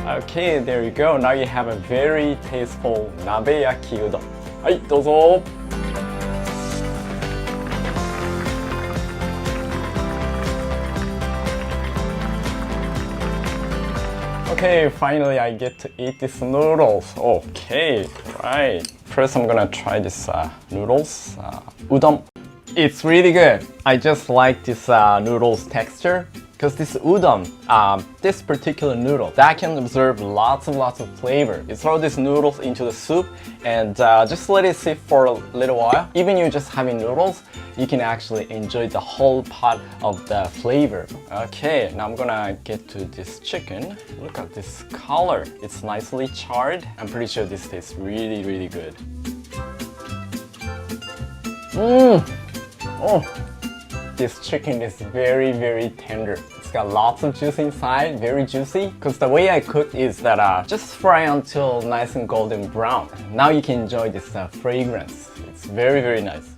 Okay, there you go. Now you have a very tasteful nabe yaki udon. はい、どうぞ。Okay, finally I get to eat these noodles. Okay, right. First I'm gonna try this noodles, udon. It's really good. I just like this noodles texture because this udon, this particular noodle, that can absorb lots of flavor. You throw these noodles into the soup and just let it sit for a little while. Even you just having noodles, you can actually enjoy the whole pot of the flavor. Okay, now I'm gonna get to this chicken. Look at this color. It's nicely charred. I'm pretty sure this tastes really good. Oh, this chicken is very tender. It's got lots of juice inside, very juicy. Because the way I cook is that just fry until nice and golden brown. Now you can enjoy this fragrance. It's very nice.